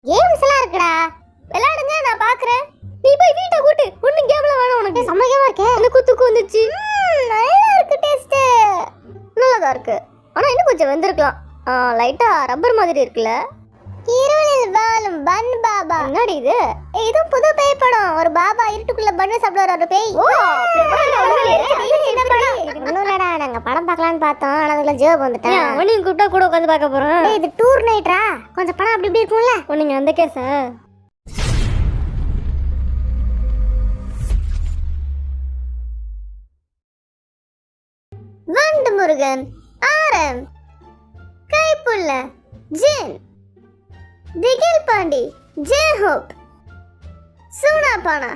Games எல்லாம் இருக்குடா, விளையாடுங்க, நான் பாக்குறேன். நீ போய் வீட்டை கூட்டு, ஒன்னும் கேம்ல வேணாம் உனக்கு. சமைக்கமா இருக்கே, எனக்கு தூக்கம் வந்துச்சு. நல்லா இருக்கு, டேஸ்ட் நல்லதா இருக்கு. ஆனா இன்னும் கொஞ்சம் வெந்திருக்கலாம். லைட்டா ரப்பர் மாதிரி இருக்குல்ல. இருளில் வாழும் பன் பாபா. என்னடி இது? இது புது பேய் படம். ஒரு பாபா இருட்டுக்குள்ள பன்னு சாப்பிடுற ஒரு பேய். ஒண்ணுலடா, நாங்க படம் பார்க்கலாம்னு பார்த்தோம். ஆனா அதுல ஜோப் வந்துட்டேன். அவனையும் கூப்பிட்டா கூட உட்காந்து பார்க்க போறோம். இது டூர் நைட்ரா, கொஞ்சம் படம் அப்படி இப்படி இருக்கும்ல. நீங்க அந்த கேஸா? வண்டு முருகன், ஆரம், Kaippulla, Jin, Thigil Pandi, J Hope, Soonapaana,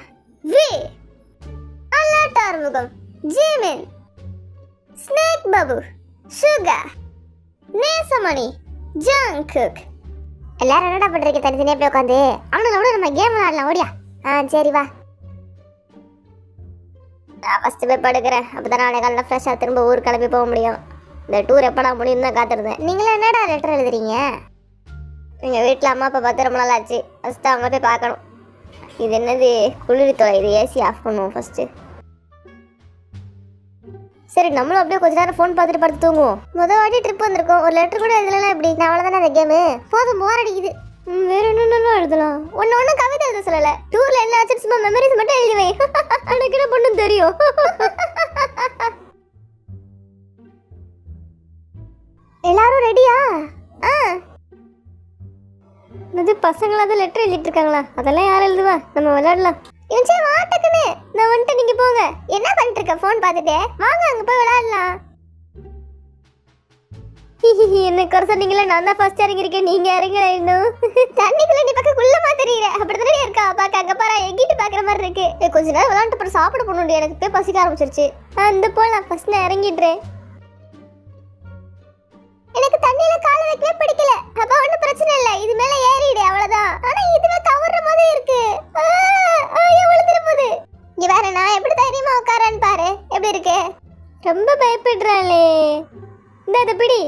V, Allaat Arumugam, Jimin, Snake Babu, Suga, Nesamani, Jungkook. எல்லாரும் என்னடா பண்றீங்க தனித்தனியா போய் உட்காந்து? அவனோட நம்ம கேம் விளையாடலாம், ஓடியா. சரி வா. நான் ஃபர்ஸ்ட் போய் படுக்கிறேன். அப்பதான் நாளை காலையில் ஃப்ரெஷ்ஷாக திரும்ப ஊர் கிளம்பி போக முடியும். இந்த டூர் எப்படா முடியும் தான் காத்திருந்தேன். நீங்களே என்னடா லெட்டர் எழுதுறீங்க? எங்கள் வீட்டில் அம்மா அப்பா பார்த்து ரொம்ப நாள் ஆச்சு. ஃபஸ்ட்டு அவங்க போய் பார்க்கணும். இது என்னது குளிர் தொலை, இது ஏசி ஆஃப் பண்ணுவோம் ஃபஸ்ட்டு. சரி, நம்மளும் அப்படியே கொஞ்ச நேரம் ஃபோன் பார்த்துட்டு படுத்து தூங்குவோம். முதல் வாட்டி ட்ரிப் வந்திருக்கோம், ஒரு லெட்டர் கூட எழுதலாம். எப்படி நான் அவ்வளோதானே அந்த கேமு போதும், போர் அடிக்குது. வேற என்னென்ன எழுதலாம்? ஒன்னு கவிதை எழுத சொல்லல. டூர்ல என்ன ஆச்சு சும்மா மெமரிஸ் மட்டும் எழுதி வை. எனக்கு என்ன பண்ணும் தெரியும். எல்லாரும் ரெடியா? இது பசங்களா தான் லெட்டர் எழுதிட்டு இருக்காங்களா? அதெல்லாம் யார் எழுதுவா? நம்ம விளையாடலாம். இவன் சரி வாட்டக்குன்னு நான் வந்துட்டு, நீங்க போங்க. என்ன பண்ணிட்டு இருக்க? ஃபோன் பார்த்துட்டு வாங்க, அங்க போய் விளையாடலாம். என்ன குறை சொன்னீங்களா? நான் தான் ஃபர்ஸ்ட் இறங்கிருக்கேன், நீங்க இறங்கல இன்னும். தண்ணிக்குள்ள நீ பக்கம் குள்ளமா தெரியற. அப்படித்தானே இருக்கா? பாக்க அங்க பாரு, எங்கிட்டு பாக்குற மாதிரி இருக்கு. கொஞ்ச நேரம் விளையாண்டு அப்புறம் சாப்பிட போகணும். எனக்கு போய் பசிக்க ஆரம்பிச்சிருச்சு. இந்த போலாம், ஃபர்ஸ்ட் நான் இறங்கிடுறேன். எனக்கு தண்ணியில கால வைக்கவே பிடிக்கல. அப்ப ஒன்னும் பிரச்சனை இல்ல, இது மேல ஏறிடு அவ்வளவுதான். ஆனா இதுவே கவர்ற மாதிரி இருக்கு. விழுந்துற போது. இங்க வேற நான் எப்படி தைரியமா உட்காரன்னு பாரு, எப்படி இருக்கு? ரொம்ப பயப்படுறாளே. இந்த பிடி.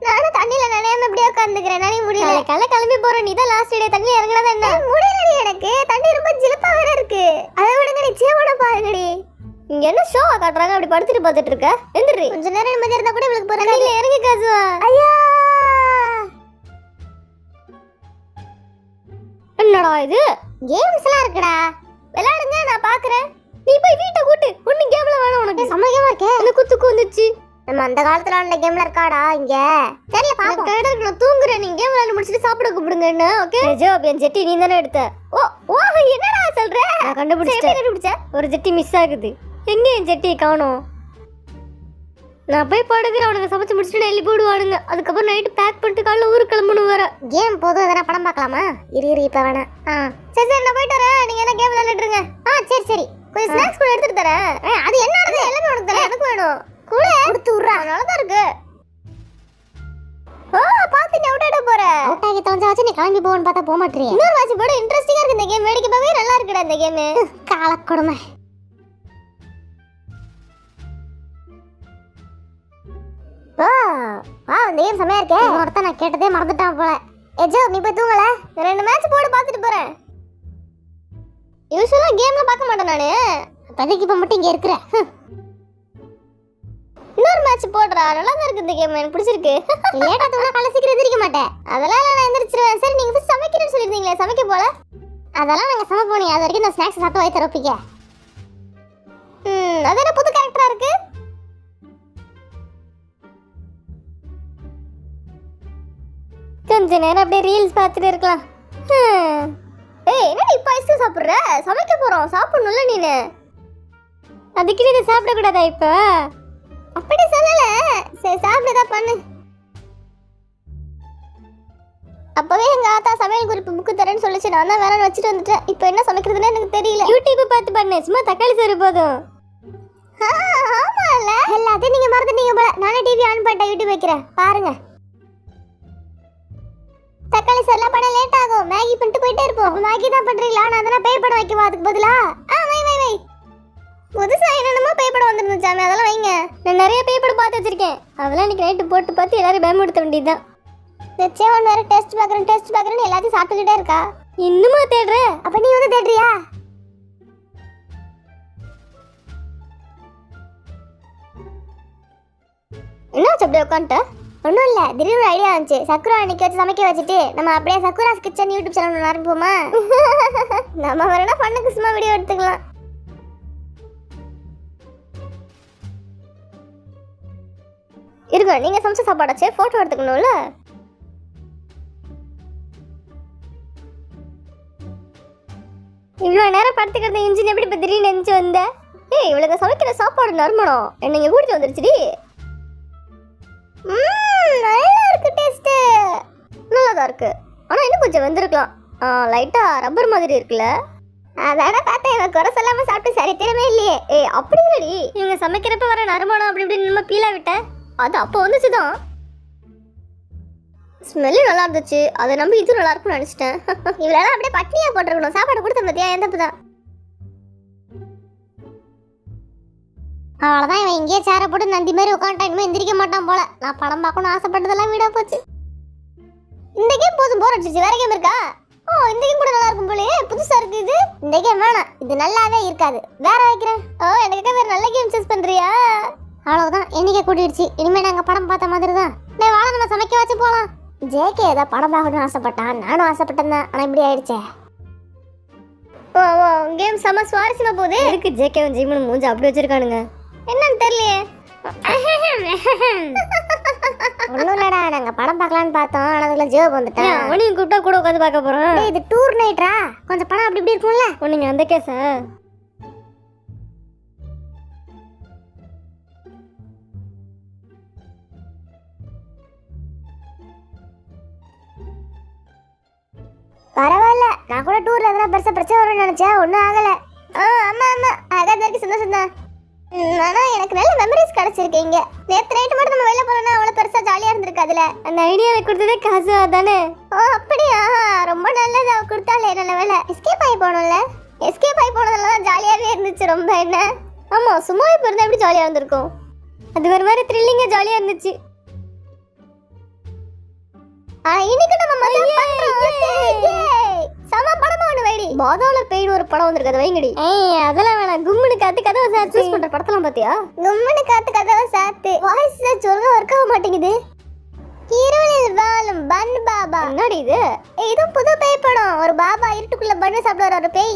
நானும் தண்ணியில நனையாம இப்படியே உட்காந்துக்கிறேன். நனைய முடியல. கிளம்பி போறோம். நீ தான் லாஸ்ட் டே தண்ணியில இறங்கினதா என்ன? முடியலடி, எனக்கு தண்ணி ரொம்ப ஜிலப்பா வேற இருக்கு. அதை விடுங்கடி, சேவன பாருங்கடி. இங்க என்ன ஷோவா காட்டுறாங்க? அப்படி படுத்துட்டு பார்த்துட்டு இருக்க. எந்திரி, கொஞ்ச நேரம் நிம்மதியா இருந்தா கூட இவளுக்கு போறாங்க. இல்ல இறங்கி காசுவா. ஐயா, என்னடா இது? கேம்ஸ் எல்லாம் இருக்குடா, விளையாடுங்க, நான் பாக்குறேன். நீ போய் வீட்டை கூட்டு, ஒன்னும் கேம்ல வேணாம் உனக்கு. சமைக்கமா இருக்கே, எனக்கு குத்துக்கு வந்துச்சு. நம்ம அந்த காலத்துல அந்த கேம்ல இருக்காடா இங்க. தெரியல பாப்போம். நான் தூங்குறேன், நீங்க கேம் விளையாட முடிச்சிட்டு சாப்பிட கூப்பிடுங்க என்ன. ஓகே ஜோப், என் ஜெட்டி நீ தானே எடுத்த. ஓ என்னடா சொல்ற? நான் கண்டுபிடிச்சேன். ஒரு ஜெட்டி மிஸ் ஆகுது. எங்க என் ஜெட்டி காணோம்? நான் போய் படுக்கிறேன். அவனுங்க சமைச்சு முடிச்சுட்டு எழுதி போடுவானுங்க. அதுக்கப்புறம் நைட்டு பேக் பண்ணிட்டு காலைல ஊருக்கு கிளம்பணும் வேற. கேம் போதும், எதனா படம் பார்க்கலாமா? இரு இப்ப வேணாம். சரி நான் போயிட்டு வரேன். நீங்க என்ன கேம் விளையாண்டுருங்க. சரி கொஞ்சம் ஸ்நாக்ஸ் கூட எடுத்துட்டு தரேன். அது என்னோடது, எல்லாமே உனக்கு தரேன். எனக்கு வேணும் கூட கொடுத்து விட்றா. நல்லதான் இருக்கு. பாத்து நீ அவுட் ஆயிட போற. அவுட் ஆகி தொலைஞ்சாச்சு, நீ கிளம்பி போன்னு பார்த்தா போக மாட்டேறிய. இன்னொரு வாட்ச் போட இன்ட்ரெஸ்டிங்கா இருக்கு இந்த கேம். வேடிக்கை பார்க்கவே நல்லா இருக்குடா இந்த கேம். காலக்கொடுமை. இந்த கேம் செமையா இருக்கே. ஒருத்தன் நான் கேட்டதே மறந்துட்டான் போல. ஏஜோ நீ போய் தூங்கல. 2 மேட்ச் போட்டு பார்த்துட்டு போறேன். யூசுவலா கேம்ல பார்க்க மாட்டேன் நானு. இப்போதைக்கு இப்ப மட்டும் இங்க இருக்கிறேன். இன்னொரு மேட்ச் போடுறா, நல்லா தான் இருக்கு இந்த கேம். எனக்கு பிடிச்சிருக்கு. லேட்டா தூங்க காலை சீக்கிரம் எந்திரிக்க மாட்டேன். அதெல்லாம் நான் எந்திரிச்சிருவேன். சரி நீங்க ஃபர்ஸ்ட் சமைக்கிறேன்னு சொல்லிருந்தீங்களே, சமைக்க போல. அதெல்லாம் நாங்க சமைப்போம். அது வரைக்கும் இந்த ஸ்நாக்ஸ் சாப்பிட்டு வயிற்று ரொப்பிக்க. அது என்ன புது கேரக்டரா இருக்கு? கொஞ்ச நேரம் அப்படியே ரீல்ஸ் பார்த்துட்டு இருக்கலாம். என்னடி இப்போ ஐஸ்கிரீம் சாப்பிட்ற? சமைக்க போறோம், சாப்பிடணும்ல நீனு. அதுக்கு நீ சாப்பிடக்கூடாதா இப்போ? அப்படி சொல்லல. சரி சாப்பிடுதான் பண்ணு. அப்பவே எங்க ஆத்தா சமையல் குறிப்பு புக்கு தரேன்னு சொல்லிச்சு. நான் தான் வேற வச்சுட்டு வந்துட்டேன். இப்போ என்ன சமைக்கிறதுன்னு எனக்கு தெரியல. யூடியூப் பார்த்து பண்ணு. சும்மா தக்காளி சோறு போதும். ஆமால, எல்லாத்தையும் நீங்க மறந்துட்டீங்க போல. நானே டிவி ஆன் பண்ணிட்டேன், யூடியூப் வைக்கிறேன் பாருங்க. தக்காளி சோறுலாம் பண்ண லேட் ஆகும். மேகி பண்ணிட்டு போயிட்டே இருப்போம். மேகி தான் பண்றீங்களா? நான் அதெல்லாம் பேய் படம் வைக்கவா அதுக்கு பதிலா? வை புதுசா என்னென்னமோ பேய் படம் வந்துருந்துச்சாமே, அதெல்லாம் வைங்க. நான் நிறைய பேய் படம் பார்த்து வச்சிருக்கேன். அதெல்லாம் இன்னைக்கு நைட்டு போட்டு பார்த்து எல்லாரும் பயமுடுத்த வேண்டியதுதான். நிச்சயம் வேற டெஸ்ட் பார்க்கறேன்னு எல்லாத்தையும் சாப்பிட்டுக்கிட்டே இருக்கா. இன்னுமா தேடுற? அப்ப நீ வந்து தேடுறியா? என்னாச்சு அப்படியே உட்காந்துட்ட? ஒன்றும் இல்லை, திடீர்னு ஐடியா இருந்துச்சு. சக்குரா அன்னைக்கு வச்சு சமைக்க வச்சுட்டு நம்ம அப்படியே சக்குராஸ் கிச்சன் யூடியூப் சேனல் ஆரம்பிப்போமா? நம்ம வேணா பண்ணுக்கு சும்மா வீடியோ எடுத்துக்கலாம். இருங்க, நீங்க சமைச்ச சாப்பாடாச்சே போட்டோ எடுத்துக்கணும்ல. இவ்வளோ நேரம் படுத்துக்கிறத இன்ஜின் எப்படி இப்போ திடீர்னு நினைச்சு வந்த? ஏய், இவளுக்கு சமைக்கிற சாப்பாடு நறுமணம் என்ன இங்கே கூட்டிட்டு வந்துருச்சுடி. நல்லா இருக்கு, டேஸ்ட் நல்லா தான் இருக்கு. ஆனால் இன்னும் கொஞ்சம் வெந்திருக்கலாம். லைட்டா ரப்பர் மாதிரி இருக்குல்ல. அதான பார்த்தேன், இவன் குறை சொல்லாம சாப்பிட்டு சரி திறமே இல்லையே. ஏய் அப்படி இல்லடி, இவங்க சமைக்கிறப்ப வர நறுமணம் அப்படி இப்படி நம்ம பீலா விட்ட அது அப்போ வந்துச்சுதான். ஸ்மெல்லு நல்லா இருந்துச்சு, அதை நம்பி இது நல்லா இருக்கும்னு நினைச்சிட்டேன். இவ்வளோ அப்படியே பட்னியா போட்டிருக்கணும். சாப்பாடு கொடுத்த பத்தியா எந்த தான். அவ்வளோதான், இவன் இங்கேயே சேரை போட்டு நந்தி மாதிரி உட்காந்துட்டா. இனிமேல் எந்திரிக்க மாட்டான் போல. நான் படம் பார்க்கணும்னு ஆசைப்பட்டதெல்லாம் வீடா போச்சு. இந்த கேம் போதும், போர் அடிச்சிச்சு. வேற கேம் இருக்கா? இந்த கேம் கூட நல்லா இருக்கும் போலயே, புதுசா இருக்கு இது. இந்த கேம் வேணாம், இது நல்லாவே இருக்காது. வேற வைக்கிறேன். எனக்கு வேற நல்ல கேம் சூஸ் பண்றியா? அவ்வளவுதான், என்னைக்கே கூட்டிடுச்சு. இனிமே நாங்க படம் பார்த்த மாதிரி தான். வாழ நம்ம சமைக்க வச்சு போலாம். ஜேகே ஏதாவது படம் பார்க்கணும்னு ஆசைப்பட்டான், நானும் ஆசைப்பட்டேன் தான். ஆனா இப்படி ஆயிடுச்சே. கேம் செம சுவாரஸ்யமா போகுது. இருக்கு ஜேகேவும் ஜீமனும் மூஞ்சி அப்படி வச்சிருக்கானுங்க, என்னன்னு தெரியலையே. ஒன்றும் இல்லடா, நாங்கள் படம் பார்க்கலான்னு பார்த்தோம். ஆனால் அதுக்குள்ள ஜேவ் வந்துட்டேன். உனையும் கூப்பிட்டா கூட உட்காந்து பார்க்க போகிறோம். இது டூர் நைட்ரா, கொஞ்சம் படம் அப்படி இப்படி இருக்கும்ல. ஒன்றுங்க அந்த கேஸா? பரவாயில்ல, நான் கூட டூர்ல எதனா பெருசா பிரச்சனை வரும்னு நினைச்சேன். ஒன்றும் ஆகலை. ஆமா ஆமா, அதான் இருக்கு, சந்தோஷம் தான். ஆனா எனக்கு நல்ல மெமரிஸ் கிடைச்சிருக்கு. இங்க நேத்து நைட் மட்டும் நம்ம வெளில போறோம்னா அவ்வளவு பெருசா ஜாலியா இருந்திருக்காதுல. அந்த ஐடியாவை கொடுத்ததே காசு தானே? அப்படியா? ரொம்ப நல்லது, அவ கொடுத்தாலே. நல்ல வேலை எஸ்கேப் ஆகி போனோம்ல. எஸ்கேப் ஆகி போனதெல்லாம் ஜாலியாவே இருந்துச்சு ரொம்ப. என்ன? ஆமா, சும்மா இப்ப இருந்தா எப்படி ஜாலியா இருந்திருக்கும். அது ஒரு மாதிரி த்ரில்லிங்கா ஜாலியா இருந்துச்சு. இன்னைக்கு நம்ம மஜா பண்றோம். சம படமா ஒண்ணு வைடி. பாதாள பேய்னு ஒரு படம் வந்திருக்கு, அதை வைங்கடி. அதெல்லாம் வேணாம். கும்முனு காத்து கதவை சாத்து. சூஸ் பண்ற படத்தெல்லாம் பாத்தியா? கும்முனு காத்து கதவை சாத்து. வாய்ஸ் சொல்ல ஒர்க் ஆக மாட்டேங்குது. இருளில் வாழும் பன் பாபா. என்னடி இது? இது புது பேய் படம். ஒரு பாபா இருட்டுக்குள்ள பண்ணு சாப்பிடுற ஒரு பேய்.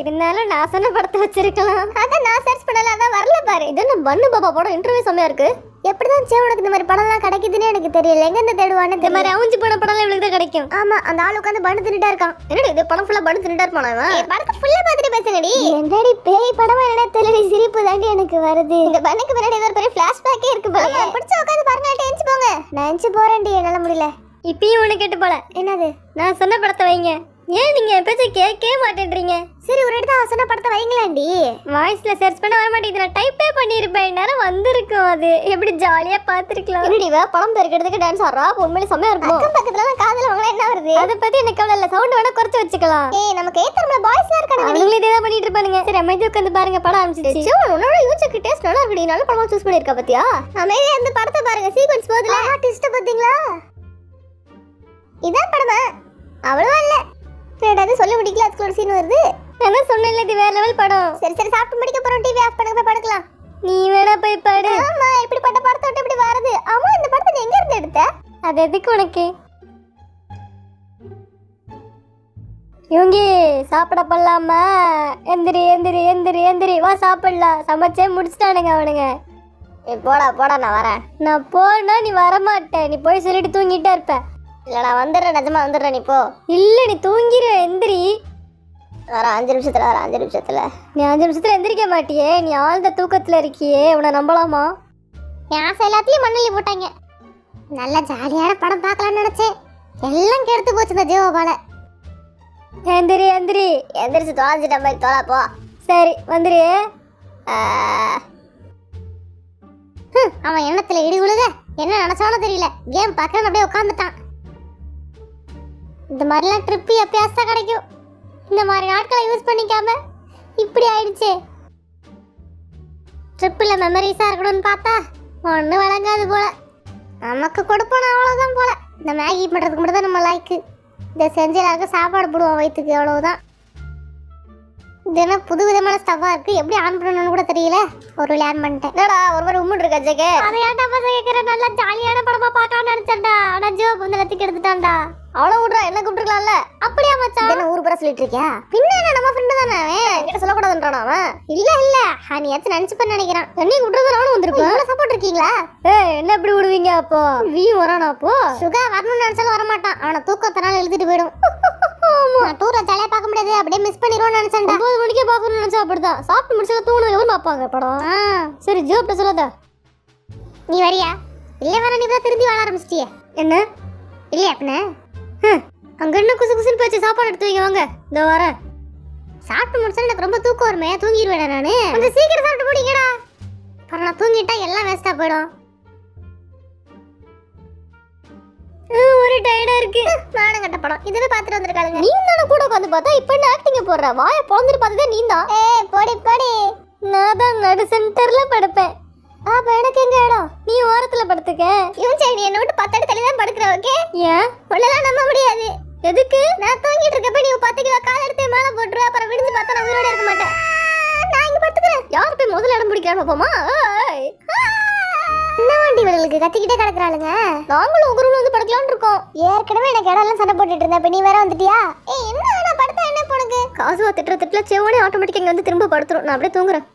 இருந்தாலும் நான் சொன்ன படத்தை வச்சிருக்கலாம். அதான் நான் சர்ச் பண்ணல, அதான் வரல பாரு. இது என்ன பன்னு பாபா படம்? இன்டர்வியூ செமையா இருக்கு. எப்படிதான் உனக்கு இந்த மாதிரி படம்லாம் கிடைக்குதுன்னு எனக்கு தெரியல. எங்க இருந்து தேடுவானு? இந்த மாதிரி அவுஞ்சி போன படம்லாம் இவளுக்கு தான் கிடைக்கும். ஆமா, அந்த ஆளு உட்காந்து பண்ணு தின்னுட்டா இருக்கான். என்னடி இது படம் ஃபுல்லா பண்ணு தின்னுட்டா இருப்பானா? படத்தை ஃபுல்லா பார்த்துட்டு பேசுங்கடி. என்னடி பேய் படமா என்ன தெரியல, சிரிப்பு தாண்டி எனக்கு வருது. இந்த பண்ணுக்கு பின்னாடி ஏதோ பெரிய ஃபிளாஷ்பேக்கே இருக்கு போல. பிடிச்ச உட்காந்து பாருங்க, எஞ்சி போங்க. நான் எஞ்சி போறேன்டி, என்னால முடியல. இப்பயும் ஒண்ணு கேட்டு போல. என்னது? நான் சொன்ன படத்தை வைங்க. ஏன் நீங்க எப்ப கேட்கவே மாட்டேன்றீங்க? சரி, ஒரு இடத்துல சொன்ன படத்தை வைங்களாண்டி. வாய்ஸ்ல சர்ச் பண்ண வர மாட்டேங்குது. நான் டைப்பே பண்ணிருப்பேன், நேரம் வந்திருக்கும். அது எப்படி ஜாலியா பாத்துருக்கலாம். என்னடி படம் பெருக்கிறதுக்கு டான்ஸ் ஆடுறா, உண்மையிலே செமையா இருக்கும். அக்கம் பக்கத்துல காதுல வாங்கலாம், என்ன வருது? அதை பத்தி எனக்கு கவலை இல்ல. சவுண்ட் வேணா குறைச்சு வச்சுக்கலாம். நமக்கு ஏத்தறமல பாய்ஸ்லாம் இருக்காங்க, அவங்களே இதே தான் பண்ணிட்டு இருப்பானுங்க. சரி, அமைதியா உட்கார்ந்து பாருங்க, படம் ஆரம்பிச்சிடுச்சு. உன்னோட யூனிக் டேஸ்ட் நல்லா இருக்குடி. நல்ல படமா சூஸ் பண்ணிருக்கா பாத்தியா? அமைதியா இந்த படத்தை பாருங்க, சீக்வென்ஸ் போதுல. ட்விஸ்ட் பாத்தீங்களா? இதான் படமா? அவ்வளவா இல்ல. ஏதாவது சொல்ல முடியல, அதுக்கு ஒரு சீன் வருது. நான் சொன்னேன்ல, இது வேற லெவல் படம். சரி சரி, சாப்பிட்டு முடிக்க போறோம். டிவி ஆஃப் பண்ணுங்க, போய் படுக்கலாம். நீ வேணா போய் பாடு. ஆமா, இப்படி பட்ட படத்தை விட்டு இப்படி வருது. ஆமா, இந்த படத்தை நீ எங்க இருந்து எடுத்த? அது எதுக்கு உனக்கு? இவங்க சாப்பிட பல்லாமா? எந்திரி எந்திரி எந்திரி எந்திரி, வா சாப்பிடலாம். சமைச்சே முடிச்சிட்டானுங்க அவனுங்க. போடா போடா, நான் வரேன். நான் போனா நீ வரமாட்டேன். நீ போய் சொல்லிட்டு தூங்கிட்டே இருப்ப. இல்ல, நான் வந்துடுறேன், நிஜமா வந்துடுறேன். நீ போ. இல்ல, நீ தூங்கிரு. எந்திரி. வர 5 நிமிஷத்துல வர. 5 நிமிஷத்துல நீ 5 நிமிஷத்துல எந்திரிக்க மாட்டியே. நீ ஆழ்ந்த தூக்கத்துல இருக்கியே, உன்னை நம்பலாமா? என் ஆசை எல்லாத்தையும் மண்ணலி போட்டாங்க. நல்ல ஜாலியான படம் பார்க்கலாம்னு நினைச்சேன், எல்லாம் கெடுத்து போச்சு இந்த ஜீவாபால. எந்திரி எந்திரி. எந்திரிச்சு தொலைஞ்சிட்ட மாதிரி தொலை போ. சரி, வந்துரு. அவன் எண்ணத்துல இடி விழுக என்ன நினைச்சானோ தெரியல. கேம் பார்க்கறேன்னு அப்படியே உட்காந்துட்டான். இந்த மாதிரிலாம் ட்ரிப்பு எப்பயாசா கிடைக்கும். இந்த மாதிரி நாட்களை யூஸ் பண்ணிக்காம இப்படி ஆயிடுச்சு. ட்ரிப்பில் மெமரிஸாக இருக்கணும்னு பார்த்தா ஒன்றும் வழங்காது போல. நமக்கு கொடுப்போம் அவ்வளவுதான் போல. இந்த மேகி பண்றதுக்கு மட்டும் தான் நம்ம லைக்கு. இதை செஞ்சு எல்லாருக்கும் சாப்பாடு போடுவோம் வயிற்றுக்கு, அவ்வளவுதான். இது என்ன புது விதமான ஸ்டவ்வா இருக்கு, எப்படி ஆன் பண்ணணும்னு கூட தெரியல. ஒரு வழி ஆன் பண்ணிட்டேன். என்னடா ஒரு மாதிரி உம்முன்னு இருக்கா ஜெகே? அதை ஏன்டா பசங்க கேட்குற, நல்லா ஜாலியான படமா பார்க்கலாம்னு நினைச்சேன்டா. ஆனா ஜோ வந்து கத்திக்கு எடுத்துட்டான்டா. அவ்வளோ விட்றா, என்ன கூப்பிட்டுருக்கலாம்ல. அப்படியா மச்சான்? என்ன ஊரு பூரா சொல்லிட்டு இருக்கியா? பின்ன என்ன, நம்ம ஃப்ரெண்டு தானே அவன், என்கிட்ட சொல்லக்கூடாதுன்றானா அவன்? இல்ல இல்ல, நீ ஏதாச்சும் நினைச்சுப்பேன்னு நினைக்கிறேன். என்னையும் கூப்பிட்டு நானும் வந்திருப்பேன். எவ்வளோ சப்போர்ட் இருக்கீங்களா? என்ன இப்படி விடுவீங்க? அப்போ வீயும் வரானா? அப்போ சுகா வரணும்னு நினைச்சாலும் வரமாட்டான். அவனை தூக்கத்தினால எழுதிட்டு போயிடும். நான் டூரை ஜாலியாக பார்க்க முடியாது, அப்படியே மிஸ் பண்ணிடுவோம்னு நினைச்சேன். 9 மணிக்கே பார்க்கணும்னு நினைச்சா அப்படிதான். சாப்பிட்டு முடிச்சா தூணு எவ்வளோ பார்ப்பாங்க படம். சரி ஜோ அப்படி சொல்லாத. நீ வரியா? இல்லை வர, நீ தான் திரும்பி வாழ ஆரம்பிச்சிட்டியே. என்ன இல்லையா அப்படின்னா? அங்கே என்ன குசு குசுன்னு போச்சு. சாப்பாடு எடுத்து வைங்க வாங்க, இந்த வரேன். சாப்பிட்டு முடிச்சா எனக்கு ரொம்ப தூக்கம் வருமே, தூங்கிடுவேன் நான். கொஞ்சம் சீக்கிரம் சாப்பிட்டு போடிங்கடா. அப்புறம் நான் தூங்கிட்டா எல்லாம் வேஸ்ட்டாக போயிடும். ஒரு டயர்டா இருக்கு. நானும் கட்ட படம் இதுவே பார்த்துட்டு வந்திருக்காளுங்க. நீ தானே கூட உட்காந்து பார்த்தா இப்போ என்ன ஆக்டிங் போடுற? வாயை பொழந்துட்டு பார்த்ததே நீ தான். போடி போடி. நான் தான் நடு சென்டர்ல படுப்பேன். அப்ப எனக்கு எங்க இடம்? நீ ஓரத்துல படுத்துக்க. இவன் சரி, நீ என்ன விட்டு 10 அடி தள்ளி தான் படுக்கிற. ஓகே? ஏன் உள்ளலாம் நம்ப முடியாது. எதுக்கு? நான் தூங்கிட்டு இருக்கப்ப நீ 10 கிலோ கால் எடுத்து மேல போட்டுரு. அப்புறம் விடுஞ்சு பார்த்தா நான் உயிரோட இருக்க மாட்டேன். நான் இங்க படுத்துக்கிறேன். யார் போய் முதல்ல இடம் பிடிக்கிறான்னு பாப்போமா? என்ன வண்டி விடலுக்கு கத்திக்கிட்டே கிடக்குறாளுங்க. நாங்களும் உங்க ரூம்ல வந்து படுக்கலாம்னு இருக்கோம். ஏற்கனவே எனக்கு இடம் எல்லாம் சண்டை போட்டுட்டு இருந்தேன். இப்ப நீ வேற வந்துட்டியா? என்ன படுத்தா என்ன போனக்கு? காசு திட்டுற திட்டுல செவனே ஆட்டோமேட்டிக்கா இங்க வந்து திரும்ப படுத்துரும். நான் அப்படியே தூங்குறேன்.